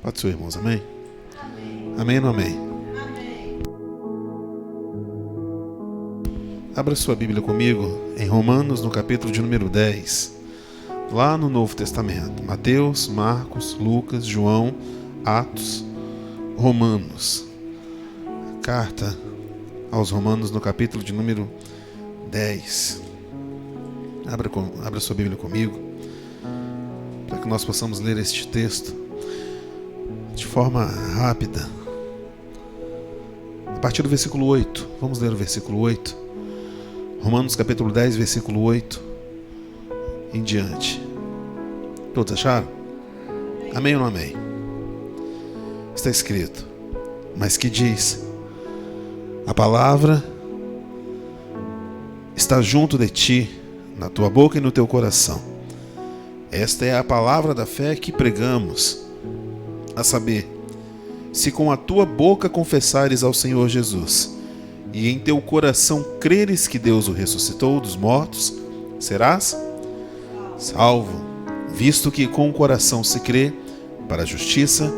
Pode ser, irmãos, amém? Amém ou não amém? Abra sua Bíblia comigo em Romanos, no capítulo de número 10, lá no Novo Testamento. Mateus, Marcos, Lucas, João, Atos, Romanos. Carta aos Romanos, no capítulo de número 10. Abra sua Bíblia comigo, para que nós possamos ler este texto de forma rápida. A partir do versículo 8. Vamos ler o versículo 8. Romanos capítulo 10, versículo 8 em diante. Todos acharam? Amém ou não amém? Está escrito: mas que diz: a palavra está junto de ti, na tua boca e no teu coração. Esta é a palavra da fé que pregamos, a saber, se com a tua boca confessares ao Senhor Jesus, e em teu coração creres que Deus o ressuscitou dos mortos, serás salvo, visto que com o coração se crê para a justiça,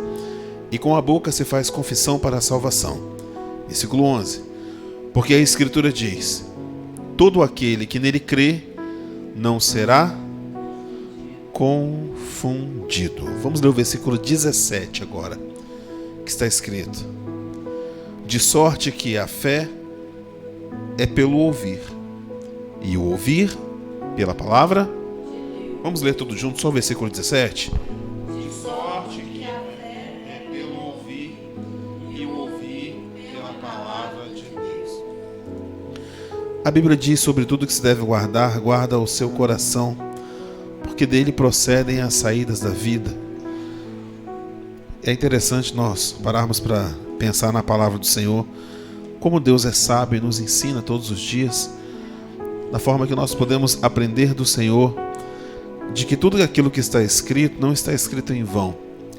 e com a boca se faz confissão para a salvação. Versículo 11. Porque a Escritura diz: todo aquele que nele crê não será confundido. Vamos ler o versículo 17 agora, que está escrito: de sorte que a fé é pelo ouvir, e o ouvir pela palavra. Vamos ler tudo junto, só o versículo 17. De sorte que a fé é pelo ouvir, e o ouvir pela palavra de Deus. A Bíblia diz: sobre tudo que se deve guardar, guarda o seu coração, porque dele procedem as saídas da vida. É interessante nós pararmos para pensar na palavra do Senhor, como Deus é sábio e nos ensina todos os dias, da forma que nós podemos aprender do Senhor, de que tudo aquilo que está escrito não está escrito em vão.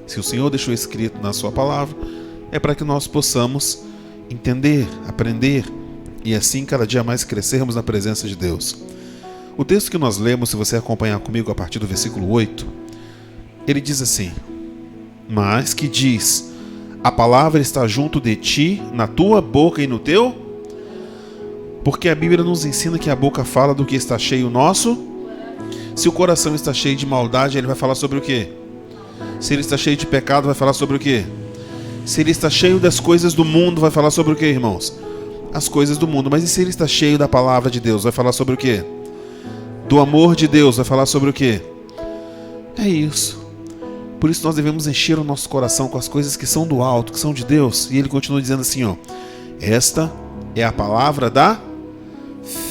Se o Senhor deixou escrito na sua palavra, é para que nós possamos entender, aprender e assim cada dia mais crescermos na presença de Deus. O texto que nós lemos, se você acompanhar comigo a partir do versículo 8, ele diz assim: mas que diz: a palavra está junto de ti, na tua boca e no teu. Porque a Bíblia nos ensina que a boca fala do que está cheio o nosso. Se o coração está cheio de maldade, ele vai falar sobre o quê? Se ele está cheio de pecado, vai falar sobre o quê? Se ele está cheio das coisas do mundo, vai falar sobre o quê, irmãos? As coisas do mundo. Mas e se ele está cheio da palavra de Deus, vai falar sobre o quê? Do amor de Deus, vai falar sobre o quê? É isso. Por isso nós devemos encher o nosso coração com as coisas que são do alto, que são de Deus. E ele continua dizendo assim, ó: esta é a palavra da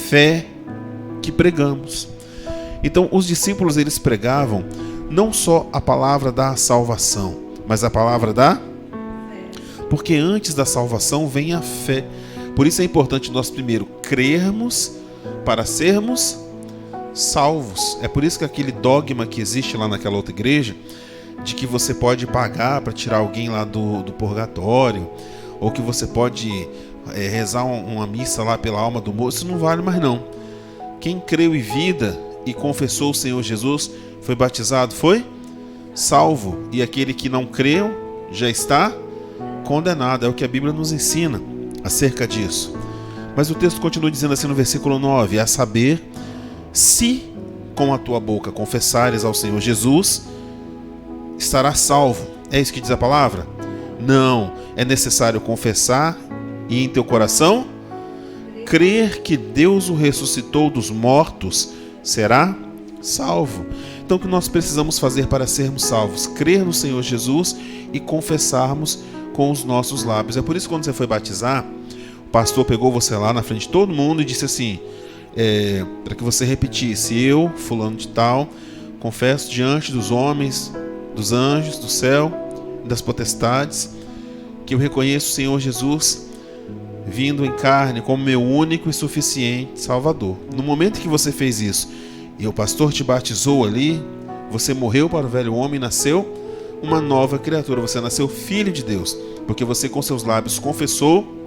fé que pregamos. Então os discípulos, eles pregavam não só a palavra da salvação, mas a palavra da fé. Porque antes da salvação vem a fé. Por isso é importante nós primeiro crermos para sermos salvos. É por isso que aquele dogma que existe lá naquela outra igreja, de que você pode pagar para tirar alguém lá do purgatório, ou que você pode rezar uma missa lá pela alma do morto, isso não vale mais não. Quem creu em vida e confessou o Senhor Jesus, foi batizado, foi salvo. E aquele que não creu já está condenado. É o que a Bíblia nos ensina acerca disso. Mas o texto continua dizendo assim no versículo 9: a saber, se com a tua boca confessares ao Senhor Jesus, estarás salvo. É isso que diz a palavra? Não, é necessário confessar e em teu coração crer que Deus o ressuscitou dos mortos, será salvo. Então o que nós precisamos fazer para sermos salvos? Crer no Senhor Jesus e confessarmos com os nossos lábios. É por isso que quando você foi batizar, o pastor pegou você lá na frente de todo mundo e disse assim, para que você repetisse: eu, fulano de tal, confesso diante dos homens, dos anjos, do céu, das potestades, que eu reconheço o Senhor Jesus vindo em carne como meu único e suficiente Salvador. No momento que você fez isso e o pastor te batizou ali, você morreu para o velho homem e nasceu uma nova criatura. Você nasceu filho de Deus, porque você com seus lábios confessou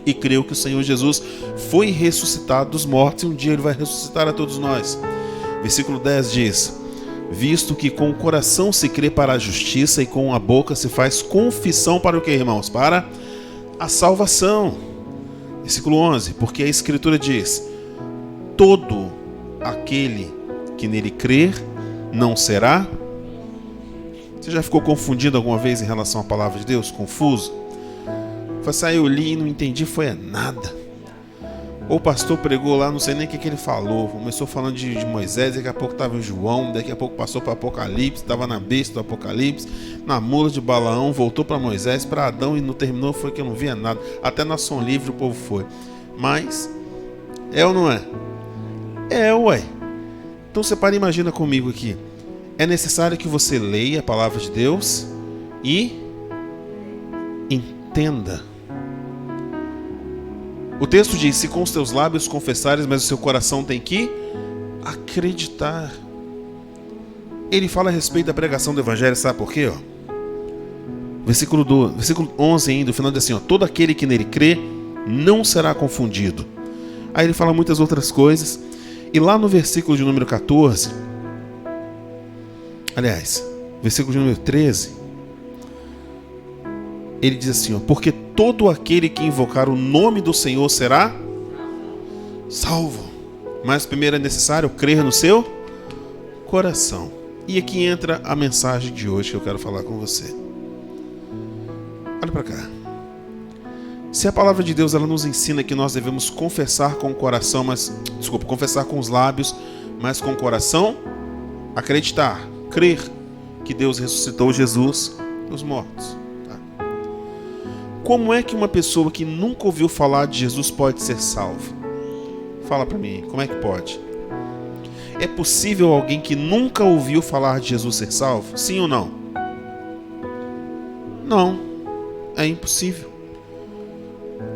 e creu que o Senhor Jesus foi ressuscitado dos mortos, e um dia ele vai ressuscitar a todos nós. Versículo 10 diz: visto que com o coração se crê para a justiça e com a boca se faz confissão para o que, irmãos? Para a salvação. Versículo 11, porque a Escritura diz: todo aquele que nele crer não será. Você já ficou confundido alguma vez em relação à palavra de Deus? Confuso? Foi assim, eu li e não entendi, foi nada. Ou o pastor pregou lá, não sei nem o que ele falou. Começou falando de Moisés, daqui a pouco estava em João, daqui a pouco passou para Apocalipse, estava na besta do Apocalipse, na mula de Balaão, voltou para Moisés, para Adão e não terminou, foi que eu não via nada. Até na Som Livre o povo foi. Mas, é ou não é? É, ué. Então você para e imagina comigo aqui. É necessário que você leia a palavra de Deus e entenda. O texto diz: se com os teus lábios confessares, mas o seu coração tem que acreditar. Ele fala a respeito da pregação do evangelho, sabe por quê? Versículo 11 ainda, o final diz assim: todo aquele que nele crê não será confundido. Aí ele fala muitas outras coisas. E lá no versículo de número 14, aliás, versículo de número 13, ele diz assim: porque todo aquele que invocar o nome do Senhor será salvo. Mas primeiro é necessário crer no seu coração. E aqui entra a mensagem de hoje que eu quero falar com você. Olha para cá. Se a palavra de Deus ela nos ensina que nós devemos confessar com o coração, confessar com os lábios, mas com o coração acreditar, crer que Deus ressuscitou Jesus dos mortos. Como é que uma pessoa que nunca ouviu falar de Jesus pode ser salva? Fala para mim, como é que pode? É possível alguém que nunca ouviu falar de Jesus ser salvo? Sim ou não? Não, é impossível.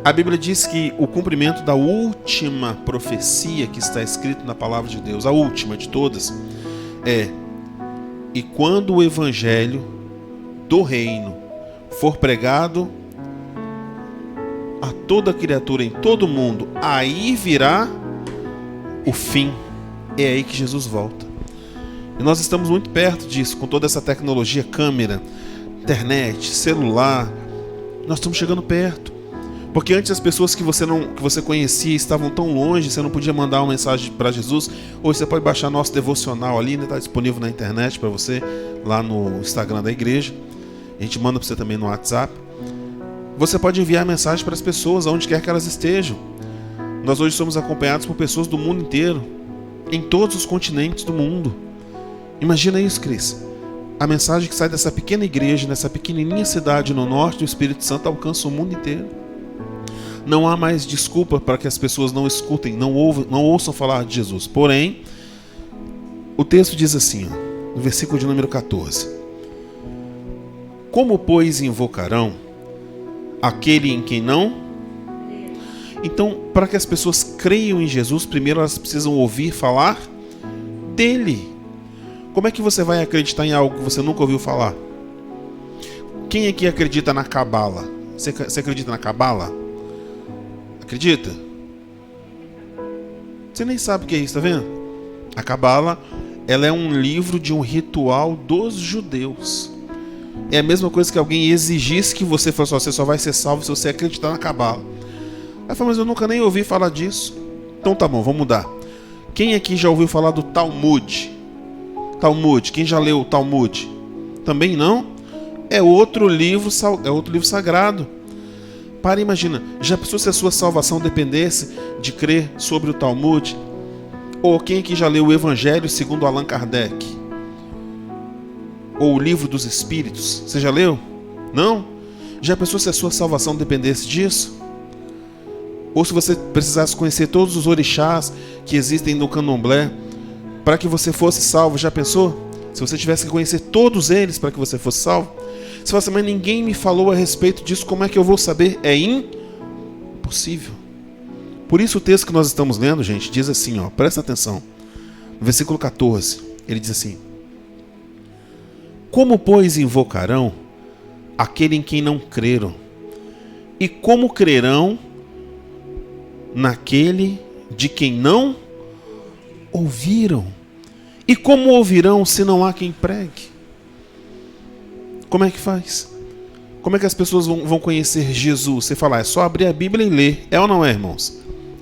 A Bíblia diz que o cumprimento da última profecia que está escrito na palavra de Deus, a última de todas, é: e quando o evangelho do reino for pregado a toda criatura em todo o mundo, aí virá o fim. É aí que Jesus volta. E nós estamos muito perto disso, com toda essa tecnologia, câmera, internet, celular. Nós estamos chegando perto. Porque antes as pessoas que você conhecia estavam tão longe, você não podia mandar uma mensagem para Jesus. Hoje você pode baixar nosso devocional ali, está disponível na internet para você, lá no Instagram da igreja. A gente manda para você também no WhatsApp. Você pode enviar mensagem para as pessoas, aonde quer que elas estejam. Nós hoje somos acompanhados por pessoas do mundo inteiro, em todos os continentes do mundo. Imagina isso, Cris. A mensagem que sai dessa pequena igreja, nessa pequenininha cidade no norte do Espírito Santo, alcança o mundo inteiro. Não há mais desculpa para que as pessoas não escutem, não ouçam falar de Jesus. Porém, o texto diz assim, no versículo de número 14: como, pois, invocarão aquele em quem não? Então, para que as pessoas creiam em Jesus, primeiro elas precisam ouvir falar dele. Como é que você vai acreditar em algo que você nunca ouviu falar? Quem aqui acredita na Cabala? Você acredita na Cabala? Acredita? Você nem sabe o que é isso, tá vendo? A Cabala, ela é um livro de um ritual dos judeus. É a mesma coisa que alguém exigisse que você fosse, você só vai ser salvo se você acreditar na Cabala. Aí fala, mas eu nunca nem ouvi falar disso. Então tá bom, vamos mudar. Quem aqui já ouviu falar do Talmud? Talmud, quem já leu o Talmud? Também não? É outro livro sagrado. Para, imagina, já pensou se a sua salvação dependesse de crer sobre o Talmud? Ou quem aqui já leu o Evangelho segundo Allan Kardec? Ou o Livro dos Espíritos? Você já leu? Não? Já pensou se a sua salvação dependesse disso? Ou se você precisasse conhecer todos os orixás que existem no candomblé para que você fosse salvo? Já pensou? Se você tivesse que conhecer todos eles para que você fosse salvo? Você fala assim, mas ninguém me falou a respeito disso, como é que eu vou saber? É impossível. Por isso o texto que nós estamos lendo, gente, diz assim, ó, presta atenção. No versículo 14, ele diz assim: como, pois, invocarão aquele em quem não creram? E como crerão naquele de quem não ouviram? E como ouvirão se não há quem pregue? Como é que faz? Como é que as pessoas vão conhecer Jesus? Você fala, é só abrir a Bíblia e ler. É ou não é, irmãos?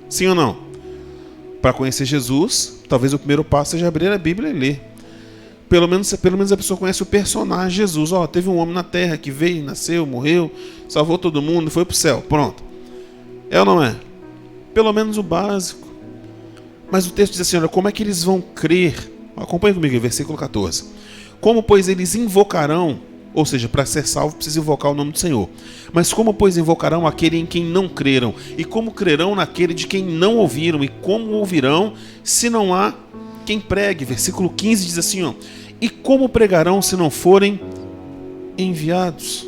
Sim ou não? Para conhecer Jesus, talvez o primeiro passo seja abrir a Bíblia e ler. Pelo menos a pessoa conhece o personagem Jesus. Teve um homem na terra que veio, nasceu, morreu, salvou todo mundo, foi para o céu. Pronto. É ou não é? Pelo menos o básico. Mas o texto diz assim, olha, como é que eles vão crer? Acompanhe comigo, versículo 14. Como, pois, eles invocarão, ou seja, para ser salvo precisa invocar o nome do Senhor. Mas como, pois, invocarão aquele em quem não creram? E como crerão naquele de quem não ouviram? E como ouvirão se não há quem pregue? Versículo 15 diz assim, e como pregarão se não forem enviados?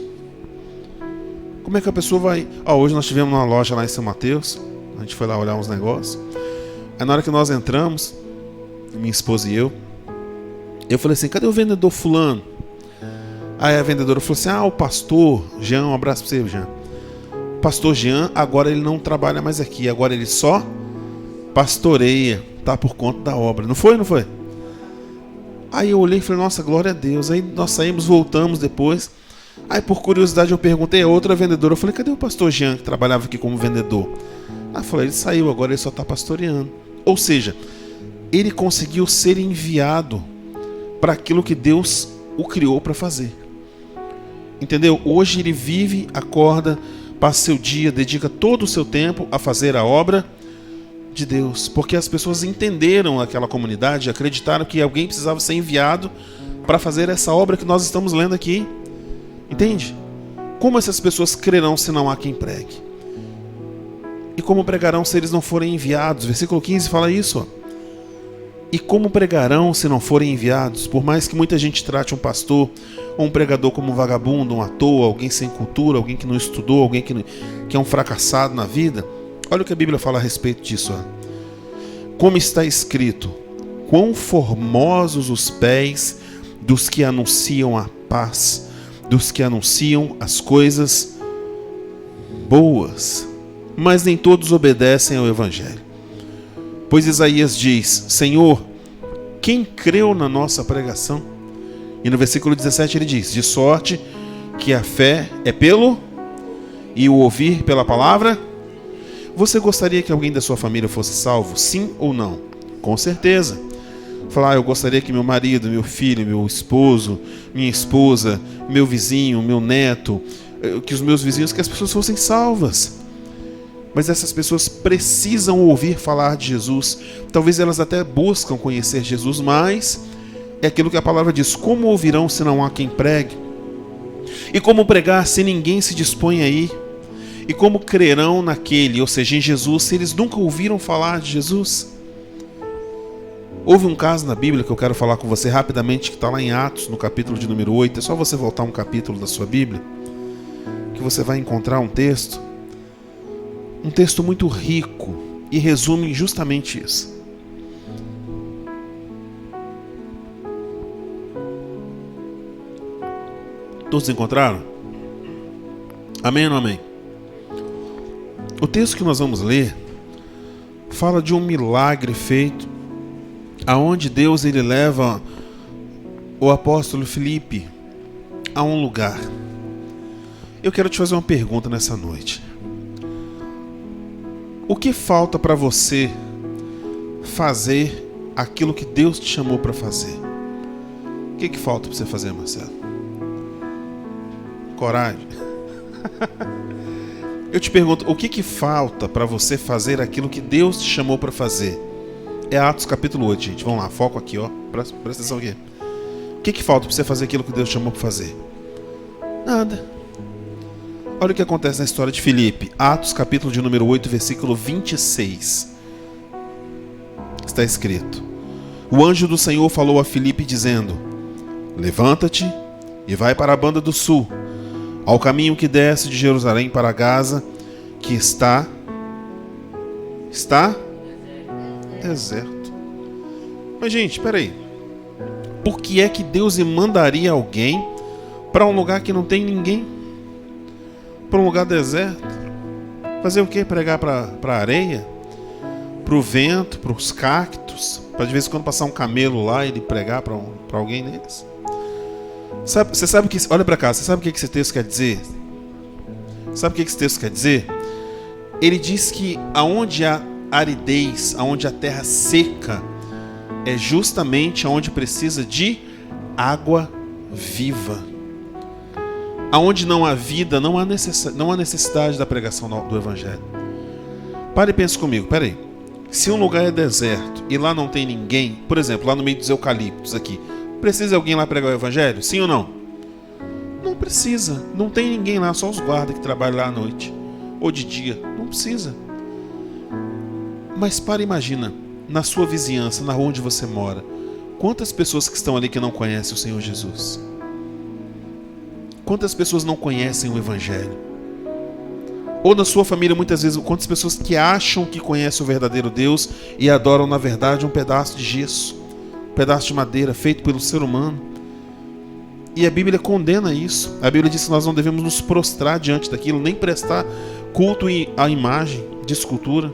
Como é que a pessoa vai... hoje nós tivemos uma loja lá em São Mateus, a gente foi lá olhar uns negócios. Aí na hora que nós entramos, minha esposa e eu falei assim, cadê o vendedor fulano? Aí a vendedora falou assim, o pastor Jean, um abraço pra você, Jean. Pastor Jean, agora ele não trabalha mais aqui, agora ele só pastoreia, tá por conta da obra. Não foi? Aí eu olhei e falei, nossa, glória a Deus. Aí nós saímos, voltamos depois. Aí por curiosidade eu perguntei a outra vendedora, eu falei, cadê o pastor Jean que trabalhava aqui como vendedor? Ela falou, ele saiu, agora ele só está pastoreando. Ou seja, ele conseguiu ser enviado para aquilo que Deus o criou para fazer. Entendeu? Hoje ele vive, acorda, passa seu dia, dedica todo o seu tempo a fazer a obra de Deus, porque as pessoas entenderam aquela comunidade, acreditaram que alguém precisava ser enviado para fazer essa obra que nós estamos lendo aqui. Entende? Como essas pessoas crerão se não há quem pregue? E como pregarão se eles não forem enviados? Versículo 15 fala isso. E como pregarão se não forem enviados? Por mais que muita gente trate um pastor ou um pregador como um vagabundo, um à toa, alguém sem cultura, alguém que não estudou, alguém que é um fracassado na vida, olha o que a Bíblia fala a respeito disso. Como está escrito, quão formosos os pés dos que anunciam a paz, dos que anunciam as coisas boas, mas nem todos obedecem ao Evangelho. Pois Isaías diz, Senhor, quem creu na nossa pregação? E no versículo 17 ele diz, de sorte que a fé é pelo e o ouvir pela palavra. Você gostaria que alguém da sua família fosse salvo? Sim ou não? Com certeza. Falar, eu gostaria que meu marido, meu filho, meu esposo, minha esposa, meu vizinho, meu neto, que os meus vizinhos, que as pessoas fossem salvas. Mas essas pessoas precisam ouvir falar de Jesus. Talvez elas até buscam conhecer Jesus, mas é aquilo que a palavra diz, como ouvirão se não há quem pregue? E como pregar se ninguém se dispõe a ir? E como crerão naquele, ou seja, em Jesus, se eles nunca ouviram falar de Jesus? Houve um caso na Bíblia que eu quero falar com você rapidamente, que está lá em Atos, no capítulo de número 8. É só você voltar um capítulo da sua Bíblia, que você vai encontrar um texto muito rico, e resume justamente isso. Todos encontraram? Amém ou não amém? O texto que nós vamos ler fala de um milagre feito, aonde Deus ele leva o apóstolo Filipe a um lugar. Eu quero te fazer uma pergunta nessa noite. O que falta para você fazer aquilo que Deus te chamou para fazer? O que falta para você fazer, Marcelo? Coragem. Eu te pergunto, o que falta para você fazer aquilo que Deus te chamou para fazer? É Atos capítulo 8, gente. Vamos lá, foco aqui, presta atenção aqui. O que falta para você fazer aquilo que Deus te chamou para fazer? Nada. Olha o que acontece na história de Filipe. Atos capítulo de número 8, versículo 26. Está escrito: o anjo do Senhor falou a Filipe dizendo, levanta-te e vai para a banda do sul, ao caminho que desce de Jerusalém para Gaza, que está deserto. Mas gente, espera aí. Por que é que Deus mandaria alguém para um lugar que não tem ninguém? Para um lugar deserto? Fazer o quê? Pregar para a areia? Para o vento? Para os cactos? Para de vez em quando passar um camelo lá e ele pregar para alguém neles. Você sabe que... Olha para cá, você sabe o que esse texto quer dizer? Sabe o que esse texto quer dizer? Ele diz que aonde há aridez, aonde a terra seca, é justamente aonde precisa de água viva. Aonde não há vida, não há necessidade da pregação do Evangelho. Pare e pense comigo, peraí. Se um lugar é deserto e lá não tem ninguém, por exemplo, lá no meio dos eucaliptos aqui, precisa alguém lá pregar o Evangelho? Sim ou não? Não precisa. Não tem ninguém lá, só os guardas que trabalham lá à noite ou de dia. Não precisa. Mas imagina, na sua vizinhança, na rua onde você mora, quantas pessoas que estão ali que não conhecem o Senhor Jesus? Quantas pessoas não conhecem o Evangelho? Ou na sua família, muitas vezes, quantas pessoas que acham que conhecem o verdadeiro Deus e adoram, na verdade, um pedaço de gesso, um pedaço de madeira feito pelo ser humano. E a Bíblia condena isso. A Bíblia diz que nós não devemos nos prostrar diante daquilo, nem prestar culto à imagem de escultura.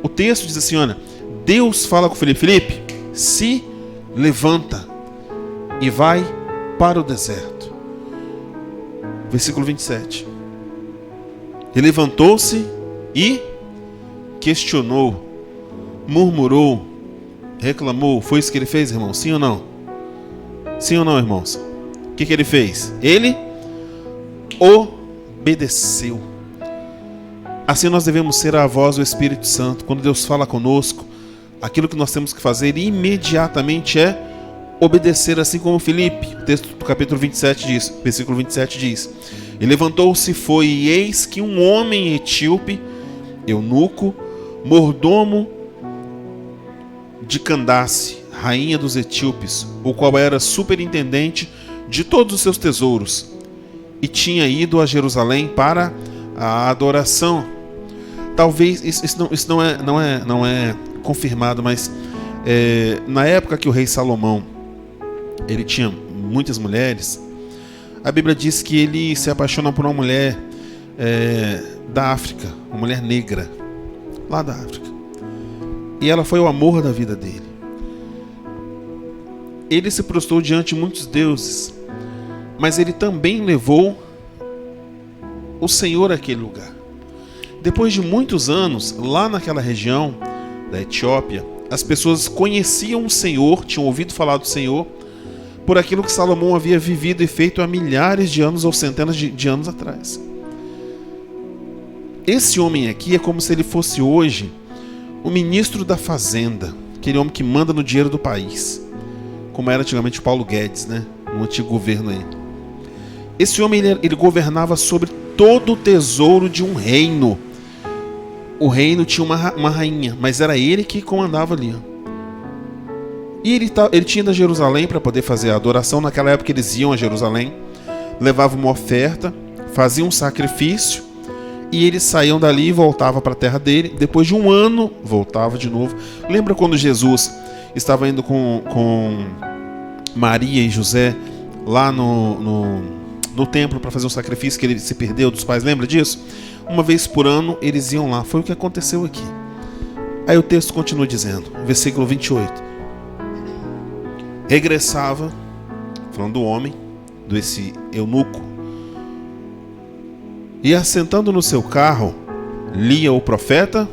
O texto diz assim, olha, Deus fala com Filipe, se levanta e vai para o deserto. Versículo 27. Ele levantou-se e questionou, murmurou, reclamou. Foi isso que ele fez, irmão? Sim ou não? Sim ou não, irmãos? O que ele fez? Ele obedeceu. Assim nós devemos ser a voz do Espírito Santo. Quando Deus fala conosco, aquilo que nós temos que fazer imediatamente é obedecer, assim como Filipe. O texto do capítulo 27 diz, versículo 27 diz: e levantou-se e foi, e eis que um homem etíope, eunuco, mordomo de Candace, rainha dos etíopes, o qual era superintendente de todos os seus tesouros, e tinha ido a Jerusalém para a adoração. Talvez isso não é confirmado, mas na época que o rei Salomão ele tinha muitas mulheres, a Bíblia diz que ele se apaixona por uma mulher da África, uma mulher negra, lá da África. E ela foi o amor da vida dele. Ele se prostrou diante de muitos deuses, mas ele também levou o Senhor àquele lugar. Depois de muitos anos, lá naquela região da Etiópia, as pessoas conheciam o Senhor, tinham ouvido falar do Senhor, por aquilo que Salomão havia vivido e feito há milhares de anos ou centenas de anos atrás. Esse homem aqui é como se ele fosse hoje o ministro da Fazenda, aquele homem que manda no dinheiro do país, como era antigamente Paulo Guedes, né? No antigo governo aí. Esse homem ele governava sobre todo o tesouro de um reino. O reino tinha uma rainha, mas era ele que comandava ali. E ele tinha ido a Jerusalém para poder fazer a adoração. Naquela época eles iam a Jerusalém, levavam uma oferta, faziam um sacrifício, e eles saíam dali e voltavam para a terra dele. Depois de um ano, voltava de novo. Lembra quando Jesus estava indo com Maria e José lá no templo para fazer um sacrifício, que ele se perdeu dos pais? Lembra disso? Uma vez por ano eles iam lá. Foi o que aconteceu aqui. Aí o texto continua dizendo, versículo 28. Regressava, falando do homem, desse eunuco, e assentando no seu carro, lia o profeta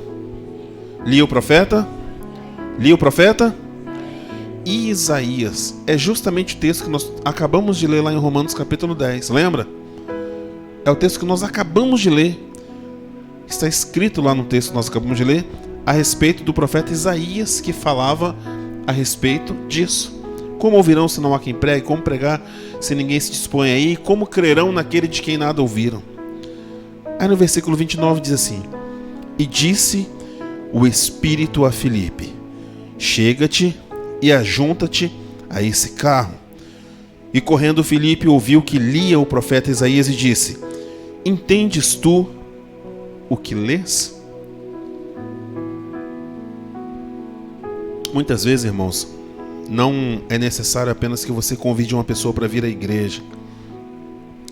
Isaías. É justamente o texto que nós acabamos de ler lá em Romanos capítulo 10, lembra? É o texto que nós acabamos de ler. Está escrito lá no texto que nós acabamos de ler a respeito do profeta Isaías, que falava a respeito disso. Como ouvirão se não há quem pregue? Como pregar se ninguém se dispõe aí? Como crerão naquele de quem nada ouviram? Aí no versículo 29 diz assim: e disse o Espírito a Filipe: chega-te e ajunta-te a esse carro. E correndo Filipe ouviu que lia o profeta Isaías e disse: entendes tu o que lês? Muitas vezes, irmãos, não é necessário apenas que você convide uma pessoa para vir à igreja,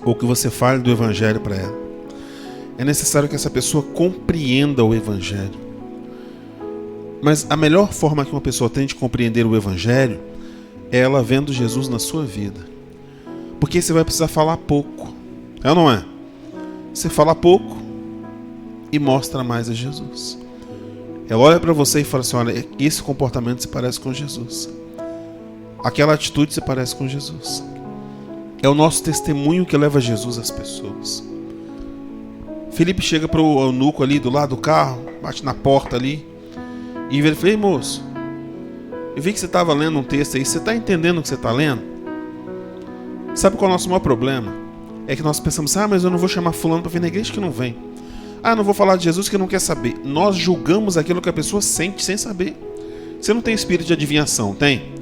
ou que você fale do Evangelho para ela. É necessário que essa pessoa compreenda o Evangelho. Mas a melhor forma que uma pessoa tem de compreender o Evangelho é ela vendo Jesus na sua vida. Porque você vai precisar falar pouco. É ou não é? Você fala pouco e mostra mais a Jesus. Ela olha para você e fala assim: olha, esse comportamento se parece com Jesus. Aquela atitude se parece com Jesus. É o nosso testemunho que leva Jesus às pessoas. Felipe chega para o eunuco ali do lado do carro, bate na porta ali e ele fala: ei, moço, eu vi que você estava lendo um texto aí, você está entendendo o que você está lendo? Sabe qual é o nosso maior problema? É que nós pensamos: ah, mas eu não vou chamar fulano para vir na igreja que não vem. Ah, não vou falar de Jesus que não quer saber. Nós julgamos aquilo que a pessoa sente sem saber. Você não tem espírito de adivinhação, tem?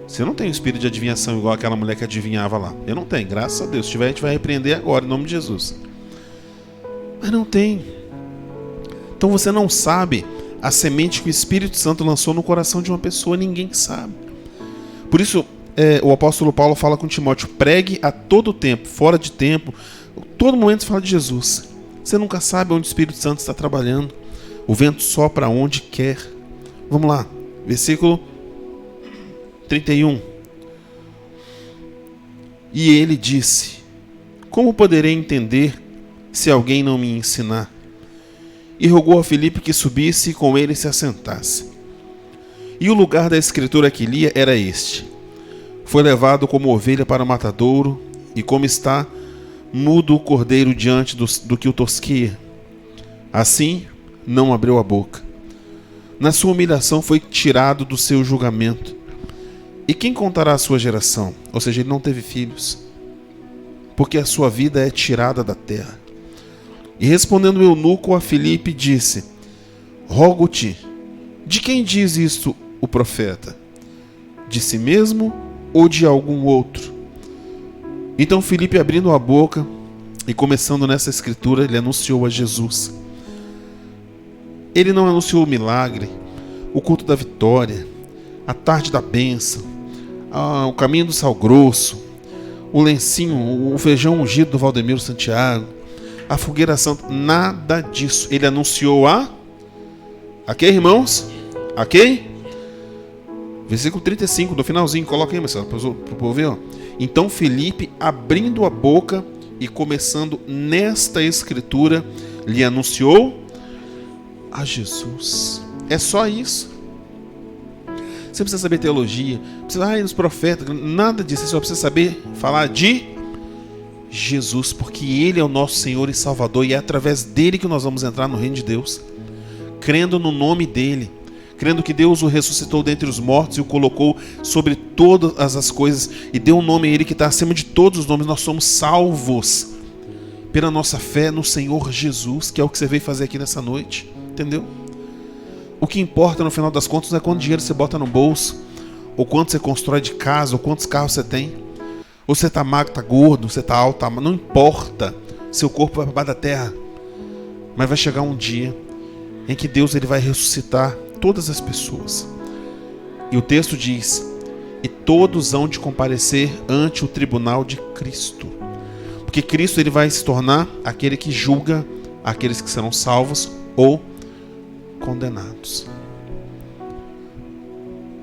Você não tem espírito de adivinhação igual aquela mulher que adivinhava lá. Eu não tenho, graças a Deus. Se tiver, a gente vai repreender agora, em nome de Jesus. Mas não tem. Então você não sabe a semente que o Espírito Santo lançou no coração de uma pessoa. Ninguém sabe. Por isso, o apóstolo Paulo fala com Timóteo: pregue a todo tempo, fora de tempo, todo momento fala de Jesus. Você nunca sabe onde o Espírito Santo está trabalhando. O vento sopra onde quer. Vamos lá, versículo 31. E ele disse: como poderei entender se alguém não me ensinar? E rogou a Filipe que subisse e com ele se assentasse. E o lugar da escritura que lia era este: foi levado como ovelha para o matadouro, e como está mudo o cordeiro diante do que o tosquia, assim não abriu a boca. Na sua humilhação foi tirado do seu julgamento. E quem contará a sua geração? Ou seja, ele não teve filhos, porque a sua vida é tirada da terra. E respondendo o eunuco a Filipe, disse: rogo-te, de quem diz isto o profeta? De si mesmo ou de algum outro? Então Filipe, abrindo a boca e começando nessa escritura, ele anunciou a Jesus. Ele não anunciou o milagre, o culto da vitória, a tarde da bênção, o caminho do sal grosso, o lencinho, o feijão ungido do Valdemiro Santiago, a fogueira santa, nada disso. Ele anunciou a quem, irmãos? A quem? Versículo 35, do finalzinho, coloca aí, Marcelo, para o povo ver. Então Filipe, abrindo a boca e começando nesta escritura, lhe anunciou a Jesus. É só isso. Você precisa saber teologia, precisa dos profetas, nada disso. Você só precisa saber falar de Jesus, porque Ele é o nosso Senhor e Salvador, e é através dele que nós vamos entrar no reino de Deus, crendo no nome dele, crendo que Deus o ressuscitou dentre os mortos e o colocou sobre todas as coisas e deu um nome a ele que está acima de todos os nomes. Nós somos salvos pela nossa fé no Senhor Jesus, que é o que você veio fazer aqui nessa noite, entendeu? O que importa no final das contas não é quanto dinheiro você bota no bolso, ou quanto você constrói de casa, ou quantos carros você tem, ou você está magro, está gordo, você está alto, não importa. Seu corpo vai para baixo da terra, mas vai chegar um dia em que Deus ele vai ressuscitar todas as pessoas. E o texto diz: e todos hão de comparecer ante o tribunal de Cristo. Porque Cristo ele vai se tornar aquele que julga aqueles que serão salvos ou condenados.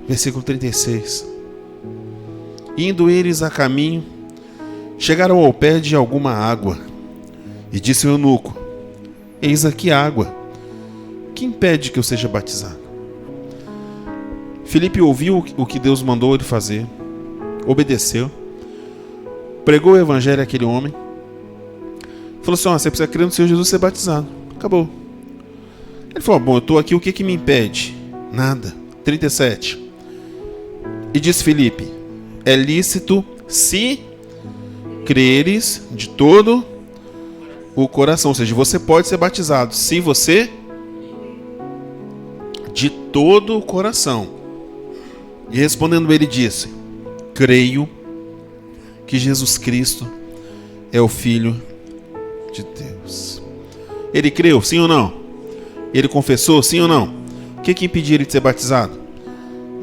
Versículo 36. Indo eles a caminho, chegaram ao pé de alguma água, e disse o eunuco: eis aqui água, que impede que eu seja batizado? Filipe ouviu o que Deus mandou ele fazer, obedeceu, pregou o evangelho àquele homem, falou assim: você precisa crer no Senhor Jesus e ser batizado. Acabou. Ele falou: bom, eu estou aqui, o que me impede? Nada. 37. E disse Filipe: é lícito se creres de todo o coração. Ou seja, você pode ser batizado se você de todo o coração. E respondendo ele disse: creio que Jesus Cristo é o Filho de Deus. Ele creu, sim ou não? Ele confessou, sim ou não? O que impediu ele de ser batizado?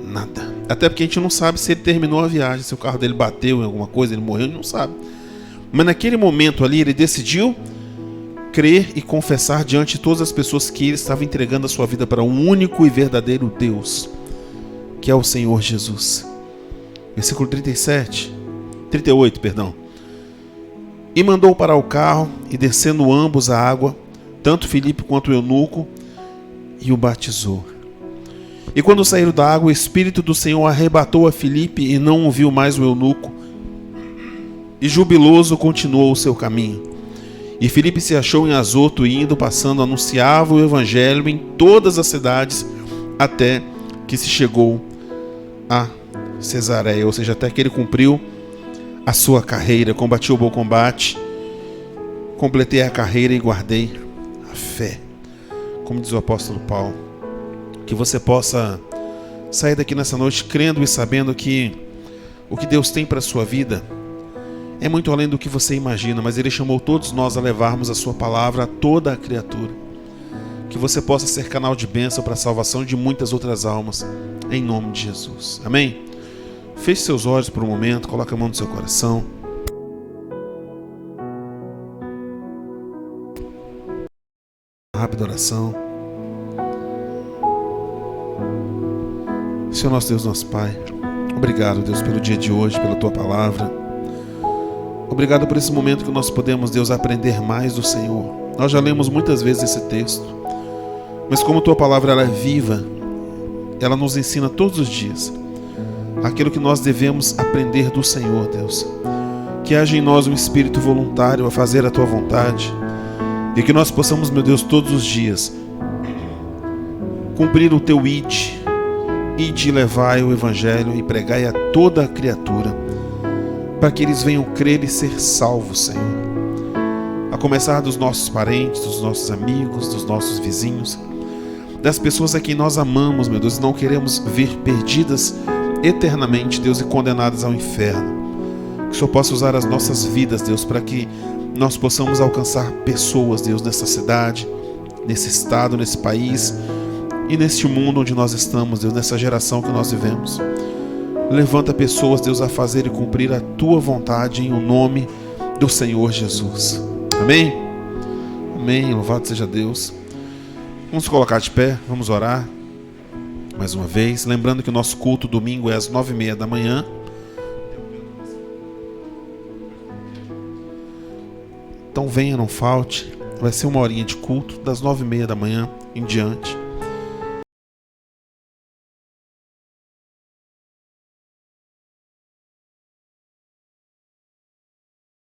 Nada. Até porque a gente não sabe se ele terminou a viagem, se o carro dele bateu em alguma coisa, ele morreu, a gente não sabe. Mas naquele momento ali ele decidiu crer e confessar diante de todas as pessoas que ele estava entregando a sua vida para um único e verdadeiro Deus, que é o Senhor Jesus. Versículo 38, perdão. E mandou parar o carro, e descendo ambos a água, tanto Filipe quanto o eunuco, e o batizou. E quando saíram da água, o Espírito do Senhor arrebatou a Filipe, e não ouviu mais o eunuco, e jubiloso continuou o seu caminho. E Filipe se achou em Azoto, e indo, passando, anunciava o evangelho em todas as cidades, até que se chegou a Cesareia, ou seja, até que ele cumpriu a sua carreira. Combati o bom combate, completei a carreira e guardei a fé. Como diz o apóstolo Paulo, que você possa sair daqui nessa noite crendo e sabendo que o que Deus tem para a sua vida é muito além do que você imagina, mas Ele chamou todos nós a levarmos a sua palavra a toda a criatura. Que você possa ser canal de bênção para a salvação de muitas outras almas, em nome de Jesus. Amém? Feche seus olhos por um momento, coloque a mão no seu coração. Rápida oração. Senhor nosso Deus, nosso Pai, obrigado, Deus, pelo dia de hoje, pela Tua palavra. Obrigado por esse momento que nós podemos, Deus, aprender mais do Senhor. Nós já lemos muitas vezes esse texto, mas como Tua palavra ela é viva, ela nos ensina todos os dias aquilo que nós devemos aprender do Senhor, Deus. Que haja em nós um espírito voluntário a fazer a Tua vontade, e que nós possamos, meu Deus, todos os dias cumprir o Teu ide e levai o Evangelho e pregai a toda a criatura, para que eles venham crer e ser salvos, Senhor. A começar dos nossos parentes, dos nossos amigos, dos nossos vizinhos, das pessoas a quem nós amamos, meu Deus, e não queremos ver perdidas eternamente, Deus, e condenadas ao inferno. Que o Senhor possa usar as nossas vidas, Deus, para que nós possamos alcançar pessoas, Deus, nessa cidade, nesse estado, nesse país e neste mundo onde nós estamos, Deus, nessa geração que nós vivemos. Levanta pessoas, Deus, a fazer e cumprir a Tua vontade em o nome do Senhor Jesus. Amém? Amém. Louvado seja Deus. Vamos colocar de pé, vamos orar mais uma vez. Lembrando que o nosso culto domingo é às 9h30 da manhã. Então venha, não falte. Vai ser 1 horinha de culto, das 9h30 da manhã em diante.